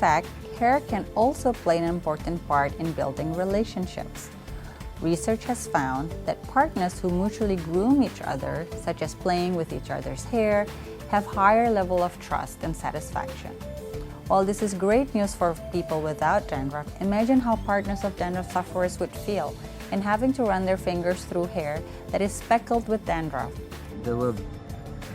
fact, hair can also play an important part in building relationships. Research has found that partners who mutually groom each other, such as playing with each other's hair, have higher level of trust and satisfaction. While this is great news for people without dandruff, imagine how partners of dandruff sufferers would feel in having to run their fingers through hair that is speckled with dandruff. There were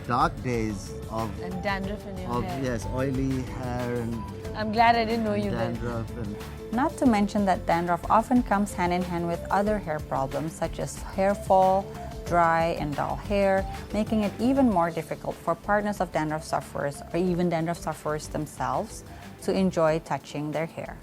dark days of And dandruff in your hair. yes, oily hair and I'm glad I didn't know you then. dandruff and Not to mention that dandruff often comes hand in hand with other hair problems such as hair fall, dry and dull hair, making it even more difficult for partners of dandruff sufferers or even dandruff sufferers themselves to enjoy touching their hair.